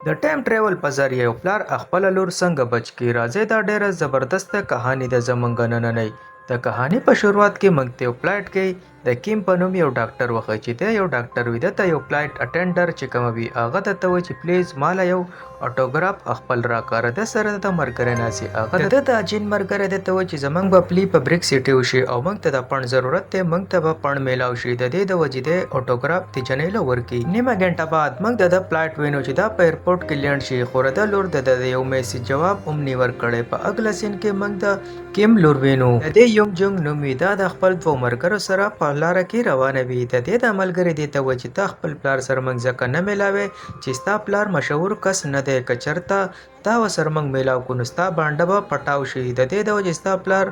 د ټایم ټریول په ذریعه یو پلار خپله لور څنګه بچ کړي. راځئ دا ډیره زبردسته کهاني ده زموږ نننۍ. د کهاني په شروعات کې موږ ته یو فلایټ کې د کیم په نوم یو ډاکټر وښیي چې دی یو ډاکټر وي. دته یو فلایټ اټینډر چې کوم وي هغه درته وایي چې پلیز ماله یو اټوګراف خپل راکاره. د سره د ملګری ناسي هغه د اجین ملګری درته وایي چې زموږ به پلی په بریک سټي وشي او موږ ته د پڼ ضرورت دی، موږ ته به پڼ میلاو شي. د دې د وجې دی اټوګراف د جنۍ له ورکړي. نیمه ګنټه بعد موږ د فلایټ وینو چې دا په ایرپورټ کې لینډ شي، خو د لور د یو میسج جواب هم نه ورکړی. په اګله سین کې موږ د کیم لور وینو. د دې یونګ جونګ نوم وي. دا د خپل دوه ملګرو سره په لاره کې روانه وي. د دې د ملګري دې ته وایي چې ته خپل پلار سره موږ ځکه نه میلاوې چې ستا پلار مشهور کس نه دی، که چېرته تا ورسره موږ میلاو کړو نو ستا بانډه به پټاو شي. د دې د وجې ستا پلار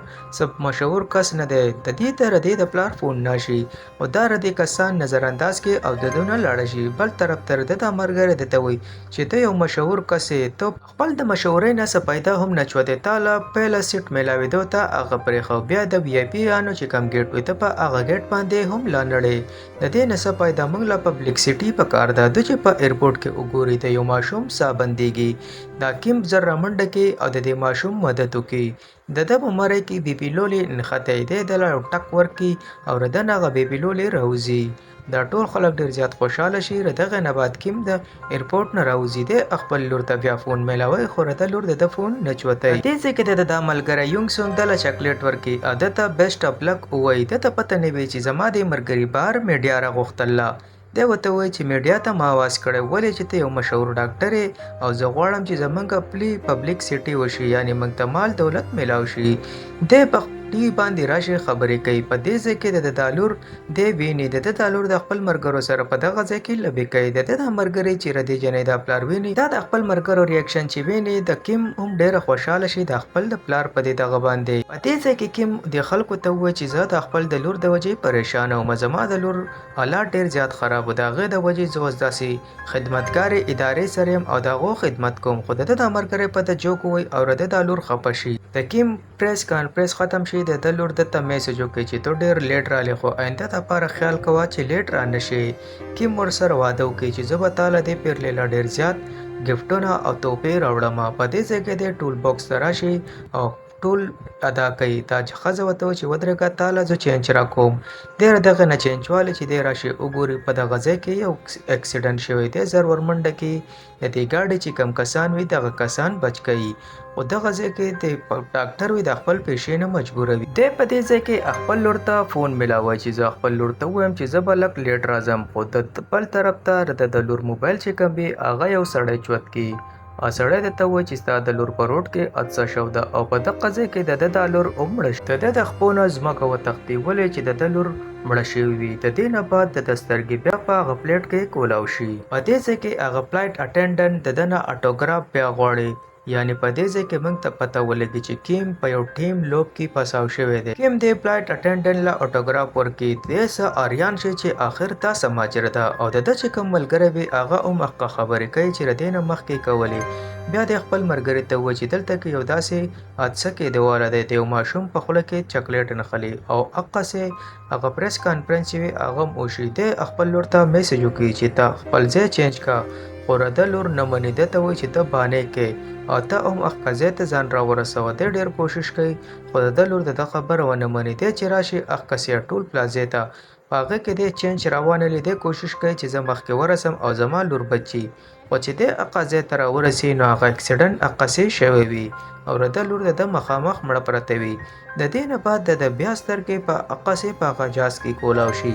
مشهور کس نه دی، د دې ته د دې د پلار فون نشي او دا د دې کسان نظر انداز کې او د دونه لاړه شي. بل طرف ته د ملګری دته وایي چې ته یو مشهور کس یې، ته خپل د مشهورۍ نه څه پیدا هم نه چوتې، تا له پیله سیټ میلاوېدو ته هغه پرېښو. بیا د وي آی پي یانو چې کوم ګیټ وي ته په هغه ګیټ باندې هم لا نړې. د دې نه څه پیدا موږ له پبلک سټي په کار ده چې په ایرپورټ کې وګوري د یو ماشوم ساه بندېږي. دا کیم زر رامنډه کې او د دې ماشوم مدد وکړي. د ده په مری کې بیبي لولې نښتی دی، د لا ټک ورکړي او د هغه بیبي لولې راوځي. دا ټول خلک ډیر زیات خوشاله شي. دغه نه بعد کیم د ایرپورټ نه راوځي، د خپل لور ته بیا فون میلاوي، خو د لور د فون نه چوتای. دې ځکه د ملګری یونګ سونګ د چاکلیټ ورکړي او دته بیسټ اف لک وایي. دته پته نه وي چې زما د ملګری بار میډیا راغوښتله. دی ورته وایي چې میډیا ته ما آواز کړی، ولې چې ته یو مشهور ډاکټر یې او زه غواړم چې زموږ پلی پبلک سټي وشي، یعنی موږ ته مال دولت میلاو شي. دی په ټي وي باندې راشي خبرې کوي. په دې ځای کې د لور دی ویني، د لور د خپل ملګرو سره په دغه ځای کې لبې کوي. د ملګری چې ردی جنۍ د پلار ویني، دا د خپل ملګرو ریاکشن چې ویني، د کیم هم ډیره خوشاله شي د خپل د پلار په دغه باندې. په دې ځای کې کیم د خلکو ته وایي چې زه د خپل د لور د وجې پریشان وم، زما د لور حالات ډیر زیات خراب و، د هغې د وجې زه اوس داسې خدمتګارې ادارې سره یم او د هغو خدمت کوم. خو د ملګری په د جوک وایي او د لور خفه شي. د کیم پریس کانفرنس ختم شي، د لور دته میسج وکړي چې ته ډیر لیټ رالې، خو آینده لپاره خیال کوه چې لیټ را نشي. کیم ورسره واده وکړي چې زه به تاله دې پیرلې لا ډیر زیات ګفټونه او تحفې راوړم. په دې ځای کې د ټول باکس ته راشي او ټول ادا کوي. دا چې ښځه ورته وایي چې ودرېږه تاله زه چینج راکوم. دی دغه نه چینج والی چې دی راشي وګوري په دغه ځای کې یو اکسیډنټ شوی دی. زر ورمنډه کې د دې ګاډي چې کم کسان وي دغه کسان بچ کوي. خو دغه ځای کې د ډاکټر وي د خپل پیشې نه مجبوروي. دی په دې ځای کې خپل لور ته فون میلاوي چې زه خپل لور ته ووایم چې زه به لږ لیټ راځم. خو د بل طرف ته د لور موبایل چې کوم وي هغه یو سړی چوت کړي. سړی درته وایي چې ستا د لور په روډ کې حادثه شوې ده او په دغه ځای کې د لور هم مړه شوه. د د خپو نه ځمکه وتښتي، ولې چې د لور مړه شوې وي. د دې نه بعد د سترګې بیا په هغه پلیټ کې کولاو شي. په دې ځای کې هغه فلایټ اټینډنټ د نه اټوګراف بیا غواړي. یعنی په دې ځای کې موږ ته پته ولګي چې کیم په یو ټیم لوب کې پساو شوی دی. کیم د فلایټ اټینډنټ له اټوګراف ورکړي. دې څه اریان شي چې آخر دا څه ماجره ده او د چې کوم ملګری وي هغه هم حقه خبرې کوي چې د دې نه مخکې کولې. بیا د خپل ملګري ته وایي چې دلته کې یو داسې حادثه کېدواله دی، د یو ماشوم په خوله کې چاکلیټ نښلي او هغسې هغه پریس کانفرنس چې وي هغه هم وشي. دی خپل لور ته میسج وکړي چې ته خپل ځای چینج کا، خو د لور نه مني. ده ته وایي چې ته بانې کې او ته هم هغه ځای ته ځان راورسوه. دی ډېر کوشش کوي خو د لور د خبره ونه مني. دی چې راشي هغسې ټول پلازې ته په هغه کې دی چینج راوانلي. دی کوشش کوي چې زه مخکې ورسم او زما لور بچي، خو چې دی هغه ځای ته راورسي نو هغه اکسیډنټ هغسې شوی وي او د لور د مخامخ مړه پرته وي. د دې نه بعد د بیا سترګې په هغسې په هغه جاز کې کولاو شي.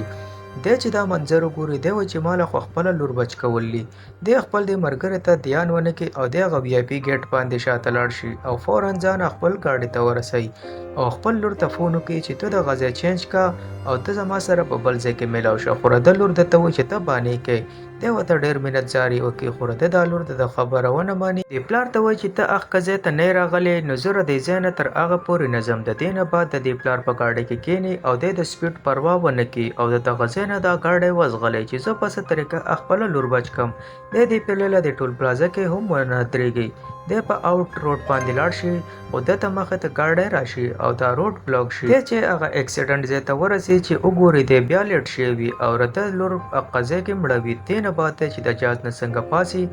دی چې دا منظر وګوري دی وایي چې ما له خو خپله لور بچ کولی. دی خپل د ملګري ته دیان ونه کړي او دی هغه وي آی پي ګیټ باندې شاته لاړ شي او فوراً ځان خپل ګاډي ته ورسوي او خپل لور ته فون وکړي چې ته دغه ځای چینج کا او ته زما سره په بل ځای کې میلاو شه. خو د لور درته وایي چې ته بانې کوې. دی ورته ډېر مینتزاري وکړي خو د لور د خبره ونه ماني. د پلار ته وایي چې ته هغه ځای ته نه یې راغلی نو زه د ځای نه تر هغه پورې نه ځم. د دې نه بعد د پلار په ګاډي کې کښېني او دی د سپیډ پروا ونه کړي او د دغه ځای نه دا ګاډی وځغلی چې زه په څه طریقه خپله لور بچ کړم. دی د پیرله د ټول پلازه کې هم ونه درېږي. دی په اوټ روډ باندې لاړ شي خو دته مخې ته ګاډی راشي او دا روډ بلاک شي. دی چې هغه اکسیډنټ ځای ته ورسي چې وګوري دی بیا لیټ شوی وي او د لور په قضیه کې مړه وي. دې نه بعد دی چې د جهاز نه څنګه پاسي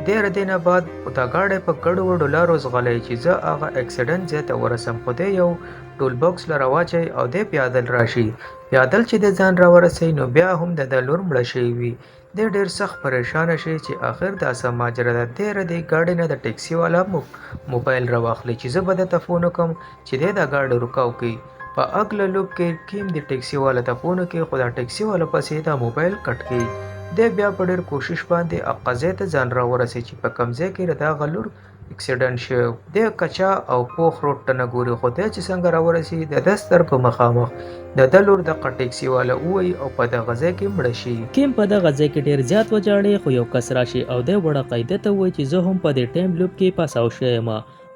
دی ر دې نه بعد دا ګاډی په ګډو وډو لارو ځغلی چې زه هغه اکسیډنټ ځای ته ورسم خو دی یو ټول باکس لره واچوي او دی پیادل راشي. پیادل چې د ځان را ورسوي نو بیا هم د لور مړه شوی وي. دی ډېر سخت پریشانه شي چې آخر دا څه ماجرا ده. دی ر دې ګاډي نه د ټیکسي والا موبایل راواخلي چې زه به درته فون وکړم چې دی دا ګاډی رکاو کړي. په اګله لوب کې کیم د ټیکسي والا ته فون وکړي خو دا ټیکسي والا پسې دا موبایل کټ کړي. دی بیا په ډېر کوشش باندې هغه ځای ته ځان را ورسوي چې په کوم ځای کې د هغه لور اکسیډنټ شوی. دی کچا او پوخ روډ ته نه ګوري خو دی چې څنګه را ورسي د ده سترګو مخامخ د لور دغه ټیکسي والا ووایي او په دغه ځای کې مړه شي. کیم په دغه ځای کې ډېر زیات وجاړي خو یو کس راشي او دی وړه قاعده ته وایي چې زه هم په دې ټایم لوپ کې پاساو شوی یم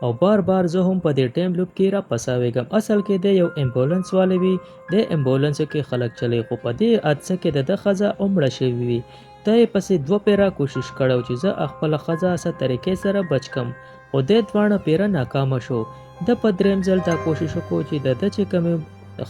او بار بار زه هم په دې ټایم لوپ کې را پساویږم. اصل کې دی یو امبولانس والا وي. د امبولانس کې خلک چلی خو په دې حادثه کې د ښځه مړه شوې وي. ته یې پسې 2 پیره کوشش کړو چې زه خپله ښځه څه طریقې سره بچ کم خو دی 2 پیره ناکامه شو. د په درېیم ځل دا کوشش وکړو چې د چې کومې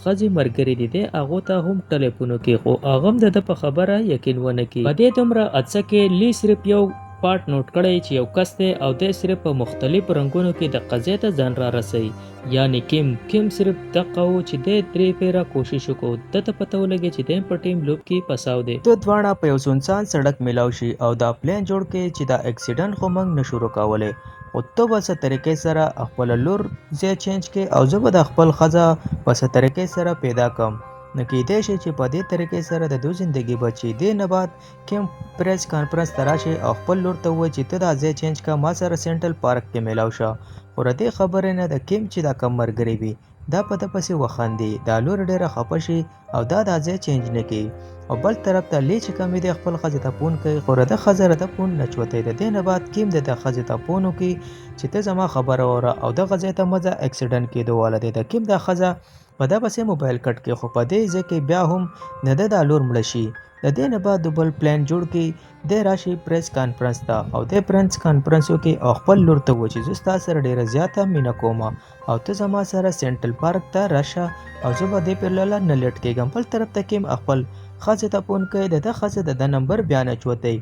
ښځې ملګري دي دی هغو ته هم ټلیفون وکړي خو هغه هم د ده په خبره یقین ونه کړي. په دې دومره حادثه کې لی صرف یو پارت نوٹ کړی چې یو کس دی او دی صرف په مختلف رنګونو کې د قضیې ته ځان را رسوي یعنی کیم صرف دقه و چې دی 3 پیره کوشش وکړو. دته پته ولګي چې دی په ټیم لوپ کې پساو دی. د دواړه په یو سنسان سړک میلاو شي او دا پلان جوړ کړي چې دا اکسیډنټ خو موږ نشو روکولی خو ته به څه طریقې سره خپله لور ځای چینج کړې او زه به د خپل ښځه په څه طریقې سره پیدا کړم. نو کیدای شي چې په دې طریقې سره د دوی زندگی بچي. دې نه بعد کیم پریس کانفرنس ته راشي او خپل لور ته ووایي چې ته دا ځای چینج کړه ما سره سینټرل پارک کې میلاو شه. خو د دې خبرې نه د کیم چې دا کم ملګری وي دا په ده پسې وخاندي. دا لور ډېره خفه شي او دا ځای چینج نه کوي او بل طرف ته لی چې کمی دی خپل ښځې ته فون کوي خو د ښځه د فون نه چوتی. د دې نه بعد کیم د ښځې ته فون وکړي چې ته زما خبره واوره او دغه ځای ته مه ځه اکسیډنټ کېدو والا دی. د کیم دا ښځه په ده پسې موبایل کټ کړي خو په دې ځای کې بیا هم د ده دا لور مړه شي. د دې نه بعد د بل پلان جوړ کړي دی راشي پریس کانفرنس ته او دی پریس کانفرنس وکړي او خپل لور ته ووایي چې زه ستا سره ډېره زیاته مینه کوم او ته زما سره سینټرل پارک ته راشه او زه به دې پیرله نه لیټ کېږم. بل طرف ته کیم خپل ښځې ته فون کوي د ده ښځه د نمبر بیا نه چوتی.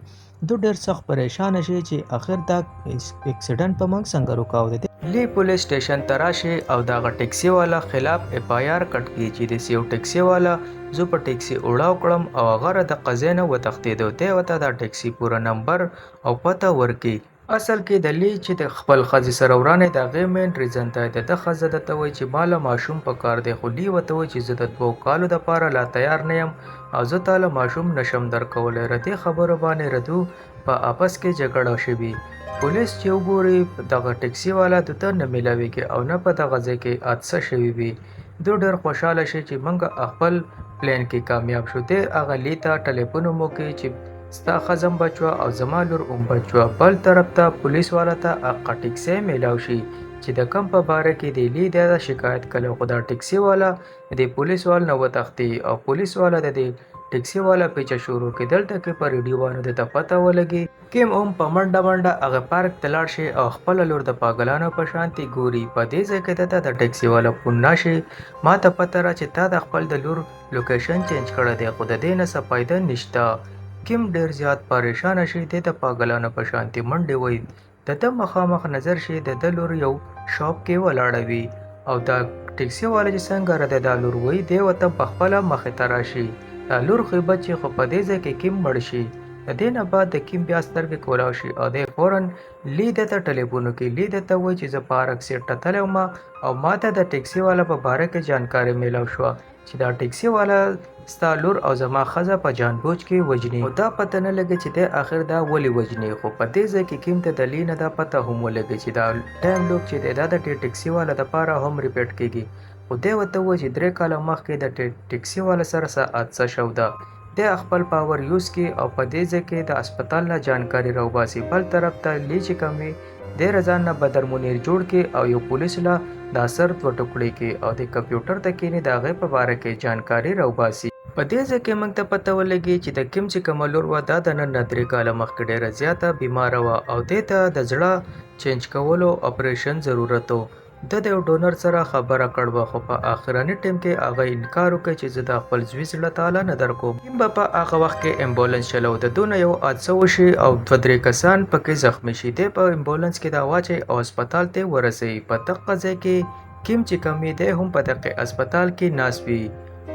دوی ډېر سخت پریشانه شي چې آخر دا اکسیډنټ په موږ څنګه روکاو دی. لی پولیس سټیشن ته راشي او دغه ټیکسي والا خلاف FIR کټ کړي چې د یو ټیکسي والا زه په ټیکسي اوړاو کړم او هغه د قضیې نه وتښتېدو. دی ورته دا ټیکسي پوره نمبر او پته ورکړي. اصل کې د لی چې د خپل ښځې سره ورانې د هغې مین ریزن دی. د ده ښځه درته وایي چې ما له ماشوم په کار دی خو لی ورته وایي چې زه د 2 کالو دپاره لا تیار نه یم او زه تا له ماشوم نشم درکولی. ر دې خبرو باندې ردو په آپس کې جګړه شوې. پولیس چې وګوري دغه ټیکسي والا د ته نه میلاویږي او نه په دغه ځای کې حادثه شوې وي. دوی ډېر خوشحاله شي چې موږ خپل پلان کې کامیاب شو. دی هغه لی ته ټلیفون هم وکړي چې ستا ښځه هم بچوه او زما لور هم بچوه. بل طرف ته پولیس والا ته هغه ټیکسي میلاو شي چې د کم په باره کې د لی دا شکایت کړی خو دا ټیکسي والا د پولیس وال نه وتښتي او پولیس والا د دې ټیکسي والا پیچه شروع کړي. دلته کې په ریډیو باندې د ته پته ولګي. کیم هم په منډه هغه پارک ته لاړ شي او خپله لور د پاګلانو په شانتې ګوري. په دې ځای کې ته د ټیکسي والا فون راشي ما ته پته را چې تا د خپل د لور لوکیشن چینج کړی دی خو د دې نه څه فایده نشته. کیم ډېر زیات پریشانه شي. دی د پاګلانو په شانتې منډې وهي. د ده مخامخ نظر شي د ده لور یو شاپ کې ولاړه وي او دا ټیکسي والا چې څنګه د دا لور وایي دی ورته په خپله مخې ته راشي. دا لور خو بچي خو په دې ځای کې کیم مړ شي. د دې نه بعد د کیم بیا سترګې کولاو شي او دی فوراً لی ده ته ټلیفون وکړي. لی ده ته وایي چې زه پارک سیټ ته تللی وم او ما ته د ټیکسي والا په باره کې جانکاري میلاو شوه چې دا ټیکسي والا ستا لور او زما ښځه په جانبوج کې وژني او دا پته نه لګي چې دی آخر دا ولې وژني. خو په دې ځای کې کیم ته د لی نه دا پته هم ولګي چې دا ټایم لوپ چې دی دا د ټیکسي والا دپاره هم ریپیټ کېږي. خو دی ورته وایي چې 3 کاله مخکې د ټیکسي والا سره څه حادثه شوې ده. دی خپل پاور یوز کړي او په دې ځای کې د هسپتال نه جانکاري راوباسي. بل طرف ته لی چې کوم وي دی رضان نه بدر منیر جوړ کړي او یو پولیس له دا سر 2 ټوکړې کړي او د کمپیوټر ته کښیني د هغې په باره کې جانکاري راوباسي. په دې ځای کې موږ ته پته ولګي چې د کیم چې کومه لور وه دا د نن نه 3 کاله مخکې ډېره زیاته بیماره وه او دې ته د زړه چینج کولو اپریشن ضرورت و. ده د یو ډونر سره خبره کړې وه خو په آخرني ټیم کې هغه انکار وکړ چې زه د خپل زوی زړه تعالی نه درکوم. کیم به په هغه وخت کې امبولانس چلو د دونه یو حادثه وشي او 2-3 کسان پکې زخمی شي. دی په امبولانس کې دا واچي او هسپتال ته ورسوي. په دغه ځای کې کیم چې کوم دی هم په دغه هسپتال کې ناست وي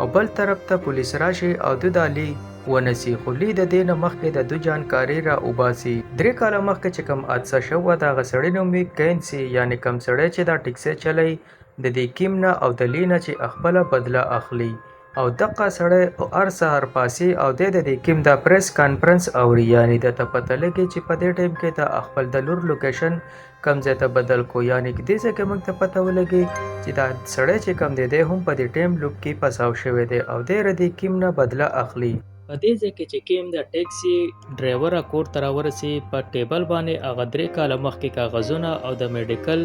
او بل طرف ته پولیس راشي او د علي ونسی خو لی د دې نه مخکې د دو جانکاري را وباسي. 3 کاله مخکې چې کوم حادثه شوه د هغه سړي نوم وي کینسي یعنې کوم سړی چې دا ټکسي چلی د دې کیم نه او د لی نه چې خپله بدله اخلي او دغه سړی هر سهار پاسي او د دې کیم د پریس کانفرنس اوري یعنې د ته پته لګي چې په دې ټیم کې د خپل د لور لوکیشن کم ځای ته بدل کو یعنې دې ځای کې موږ ته پته ولګي چې دا سړی چې کم دی هم په دې ټیم لوپ کې پساو شوی دی او دی د کیم نه بدله اخلي. په دې ځای کې چې کیم د ټیکسي ډرایور کور ته راورسي په ټیبل باندې هغه 3 کاله مخکې کاغذونه او د میډیکل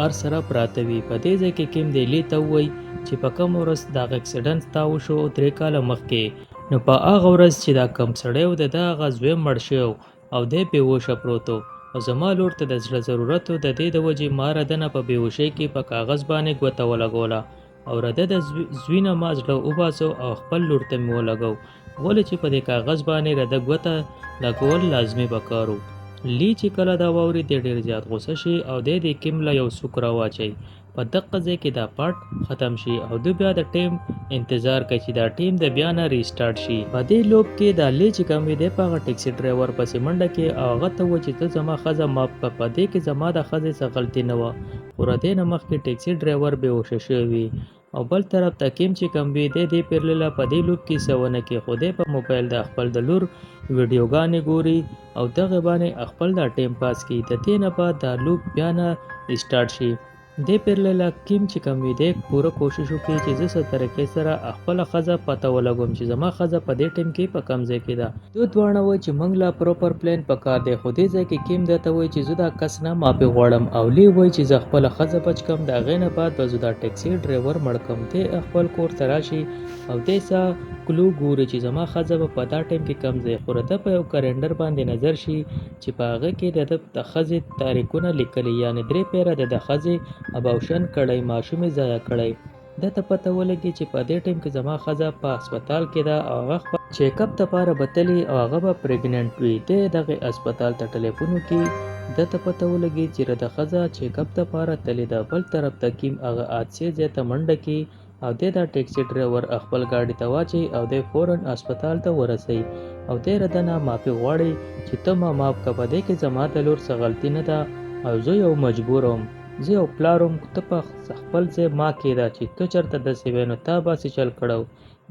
ار سره پراته وي. په دې ځای کې کیم دی لی ته وایي چې په کوم ورځ دغه اکسیډنټ تا وشو 3 کاله مخکې نو په هغه ورځ چې دا کم سړی و د هغه زوی مړ شو او دی بېهوشه پروت و او زما لور ته د زړه ضرورت و د دې د وجې ما رده نه په بېهوشۍ کې په کاغذ باندې ګوته ولګوله او رده د زوی نه ما زړه وباسو او خپل لور ته مې ولګو ولې چې په دې کاغذ باندې رده ګوته لګول لازمي پکارو. لی چې کله دا واوري دی ډېر زیات غوسه شي او د دې کیم له یو څوک راواچوي. په دغه ځای کې دا پارت ختم شي او دوی بیا د ټیم انتظار کوي چې دا ټیم د بیا نه ریسټارټ شي. په دې لوب کې دا لی چې کوم دی په هغه ټیکسي ډرایور پسې منډه کې او هغه ته و چې ته زما ښځه ماف کړه. په دې کې زما د ښځې څه غلطي نه وه خو د دې نه مخکې ټیکسي ډرایور بېهوشه شوی وي او بل طرف ته کیم چې کوم وي دی دې پیرلله په دې لوب کې څه ونه کړي خو دی په موبایل د خپل د لور ویډیوګانې ګوري او دغه باندې خپل دا ټیم پاس کوي. د دې نه بعد دا لوب بیا نه ریسټارټ شي. دی پیرلله کیم چې کوم وي دی پوره کوشش وکړي چې زه څه طریقې سره خپله ښځه پته ولګوم چې زما ښځه په دې ټیم کې په کوم ځای کې ده. دوی دواړه وایي چې موږ لا پروپر پلان پکار دی خو دې ځای کې کیم درته وایي چې زه دا کس نه معافي غواړم او لی وایي چې زه خپله ښځه بچ کړم د هغې نه بعد به زه دا ټیکسي ډرایور مړ کړم. دی خپل کور ته راشي او دی څه کلو ګوري چې زما ښځه به په دا ټیم کې کم ځای خو د په یو کلنډر باندې نظر شي چې په هغه کې د ښځې تاریخونه لیکلي یعنې 3 پیره د ښځې اباوشن کړی ماشومې ضایع کړی. ده ته پته ولګي چې په دې ټیم کې زما ښځه په هسپتال کې ده او هغه خپل چیکاپ دپاره به تلي او هغه به پریګننټ وي. دی دغې هسپتال ته ټلیفون وکړي. ده ته پته ولګي چې د ښځه چیکاپ دپاره تللی ده. بل طرف ته کیم هغه حادثې ځای ته منډه کړي او دی دا ټیکسي ډرایور خپل ګاډي ته واچوي او دی فوراً هسپتال ته ورسوي او دی رده نه معافي غواړي چې ته ما معاف کړه په دې کې زما د لور څه غلطي نه ده او زه یو مجبور وم زه یو پلار وم ته په خپل ځای ما کېده چې ته چېرته داسې وی نو تا باسې چل کړی.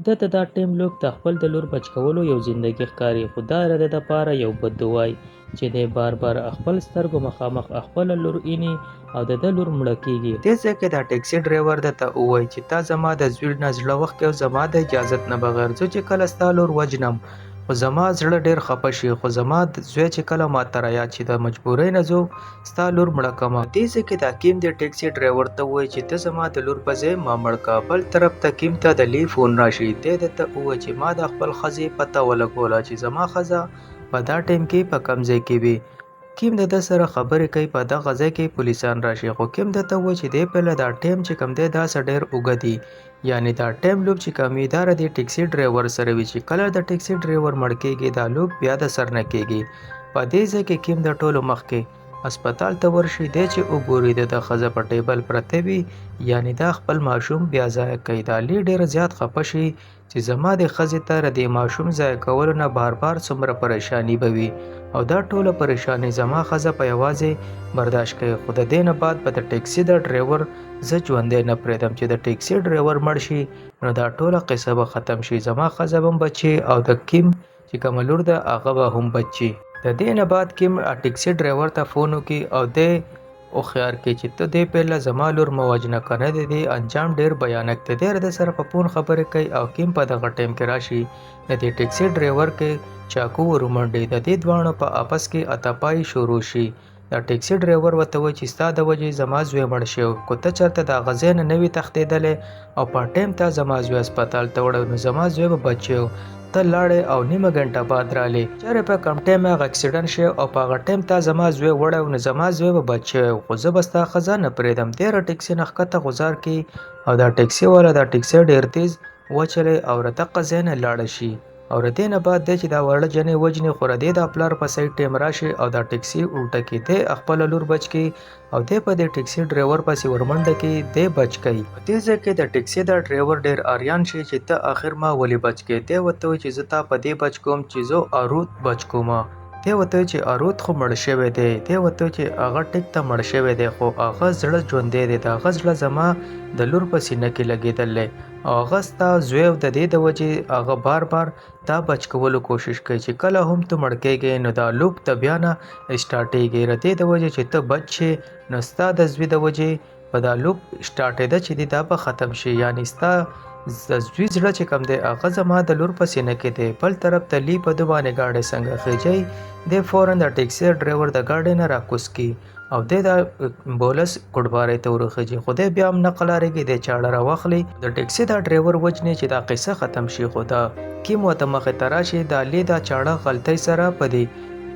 ده ته دا ټیم لوب د خپل د لور بچ کولو یو زندګي ښکاري خو دا د ده دپاره یو بد دعای چې دی بار بار خپل سترګو مخامخ خپله لور ایني او د ده لور مړه کېږي. دې ځای کې دا ټیکسي ډرایور درته ووایي چې تا زما د زوی نه زړه وښکې او زما د اجازت نه بغیر زه چې کله ستا لور وجنم خو زما زړه ډېر خفه شي خو زما زوی چې کله ما ته رایاد چې د مجبورۍ نه زه ستا لور مړه کړمه. دې ځای کې دا کیم د ټیکسي ډرایور ته ووایي چې ته زما د لور په ځای ما مړ کړه. بل طرف ته کیم ته د لی فون راشي. دی درته ووایي چې ما د خپل ښځې پته ولګوله چې زما ښځه په دا ټیم کې په کوم ځای کې وي. کیم د ده سره خبرې کوي. په دغه ځای کې پولیسان راشي خو کیم درته وایي چې دی پهله دا ټیم چې کوم دی دا څه ډېر اوږد دی یعنې دا ټیم لوب چې کوم وي دا د ټیکسي ډرایور سره وي چې کله د ټیکسي ډرایور مړ کېږي دا لوب بیا د سر نه کېږي. په دې ځای کې کیم د ټولو مخکې هسپتال ته ورشي. دی چې وګوري د ښځه په ټیبل پرته وي یعنې دا خپل ماشوم بیا ضایع کوي. دا لی ډېر زیات خفه شي چې زما د ښځې ته د ماشوم ضایع کولو نه بار بار څومره پریشانی به وي او دا ټوله پریشانی زما ښځه په یوازې برداشت کوي خو د دې نه بعد په د ټیکسي د ډرایور زه ژوندی نه پرېږدم چې د ټیکسي ډرایور مړ شي نو دا ټوله قصه به ختم شي. زما ښځه به هم بچي او د کیم چې کومه لور ده هغه به هم بچي. د دې نه بعد کیم ټیکسي ډرایور ته فون وکړي او دی هوښیار کړي چې ته دی پهله زما لور مه وژنه که نه د دې انجام ډېر بیانک دی. دی د سره په فون خبرې کوي او کیم په دغه ټایم کې راشي د دې ټیکسي ډرایور کې چاقو ور ومنډي. د دې دواړو په آپس کې اتاپای شروع شي. دا ټیکسي ډرایور ورته وایي چې ستا د وجې زما زوی مړ شوی، خو ته چېرته د هغه ځای نه نه وي تښتېدلی او په ټایم تا زما زوی هسپتال ته وړی، نو زما زوی به بچ شوی، ته لاړې او نیمه ګنټه بعد رالې، چېرې په کوم ټایم هغه اکسیډنټ شوی او په هغه ټایم تا زما زوی وړی نو زما زوی به بچ شوی، خو زه به ستا ښځه نه پرېږدم. دی را ټیکسي نه ښکته غوځار کړي او دا ټیکسي والا دا ټیکسي ډېر تیز وچلوي او له دغه ځای نه لاړه شي، او له دې نه بعد دی چې دا وړه جنۍ وجني، خو له دې دا پلار په صحیح ټایم راشي او دا ټیکسي الټه کړي، دی خپله لور بچ کړي او دی په دې ټیکسي ډرایور پسې ورمنډه کړي، دی بچ کړي. په دې ځای کې د ټیکسي دا ډرایور ډېر اریان شي چې ته آخر ما ولې بچ کړې. دی ورته وایي چې زه تا په دې بچ کوم چې زه ارود بچ کومه. دی ورته وایي چې ارود خو مړ شوی دی. دی ورته وایي چې هغه ټیک ته مړ شوی دی خو هغه زړه ژوندی دی، د هغه زړه زما د لور په سینه کې لګېدلی او هغه ستا زوی د دې د وجې هغه بار بار تا بچ کولو کوشش کوي چې کله هم ته مړ کېږې نو دا لوپ د بیا نه سټارټېږي، د دې د وجې چې ته بچ شې نو ستا د زوی د وجې په دا لوپ سټارټېده چې دی دا به ختم شي، یعنی ستا د زوی زړه چې کوم دی هغه زما د لور په سینه کې دی. بل طرف ته لی په ده باندې ګاډۍ څنګه خېجوي، دی فوراً د ټیکسي ډرایور د ګاډۍ نه راکوز کړي او دی دا امبولانس کوټبارۍ ته ورخېجي، خو دی بیا هم نه قلاریږي، دی چاړه راواخلي د ټیکسي دا ډرایور وجني چې دا قصه ختم شي، خو دا کیم ورته مخې ته راشي دا لی دا چاړه غلطۍ سره په دې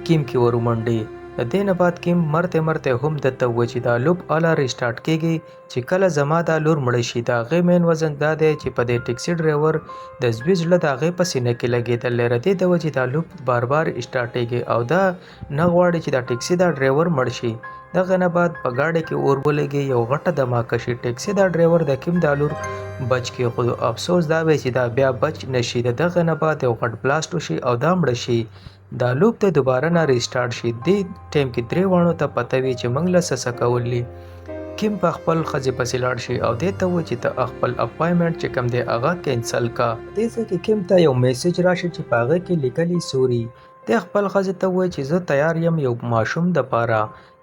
کیم کې ورمنډي. د دې نه بعد کیم مرته مرته هم درته ووایي چې دا لوپ اله ریسټارټ کېږي چې کله زما دا لور مړه شي. د هغې مین وزن دا دی چې په دې ټیکسي ډرایور د زوی زړه د هغې په سینه کې لګېدلی، د دې د وجې دا لوپ بار بار سټارټېږي او دا نه غواړي چې دا ټیکسي دا ډرایور مړ شي. دغه نه بعد په ګاډۍ کې اور ولګي، یو غټه دماکه شي، ټیکسي دا ډرایور د کیم دا لور بچ کړي، خو افسوس دا وی چې دا بیا بچ نشي. د دغه نه بعد یو غټ بلاست وشي او دا مړه شي، دا لوپ ته دوباره نه ریسټارټ شي. دې ټایم کې درې واړو ته پته وي چې موږ له څه کولي. کیم په خپل ښځې پسې لاړ شي او دې ته وایي چې ته خپل اپاینټمنټ چې کوم دی هغه کینسل کا. دې ځای کې کیم ته یو میسج راشي چې په هغه کې لیکلي سوري. دی خپل ښځې ته وایي چې زه تیار یم یو ماشوم دپاره.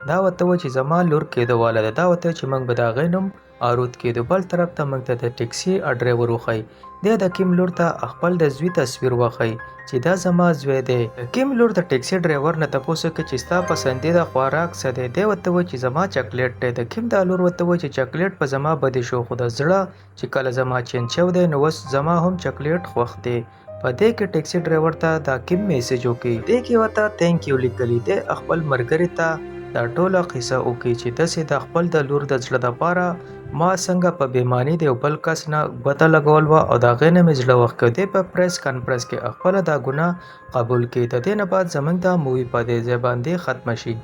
دا ورته وایي چې زما لور کېدو واله ده. دا ورته وایي چې موږ به د هغې نوم ارود کېدو. بل طرف ته موږ ته د ټیکسي ډرایور وښایي، دی د کیم لور ته خپل د زوی تصویر وښایي چې دا زما زوی دی. کیم لور د ټیکسي ډرایور نه تپوس وکړي چې ستا پسندیده خوراک څه دی. دی ورته وایي چې زما چاکلیټ دی. د کیم دا لور ورته وایي چې چاکلیټ په زما بدې شو، خو د زړه چې کله زما چینج شوی دی نو اوس زما هم چاکلیټ خوښ دی. په دې کې ټیکسي ډرایور ته دا کیم میسج وکړي، دې کې ورته تھینک یو لیکلی. دی خپل ملګري ته دا ټوله قصه وکړي چې داسې د خپل د لور د زړه دپاره ما څنګه په بېماني د یو بل کس نه ګوته لګول وه او د هغې نه مې زړه وښ کړی. دی په پریس کانفرنس کې خپله دا ګناه قبول کړي. د دې نه بعد زموږ دا مووي په دې ځای باندې ختمه شي.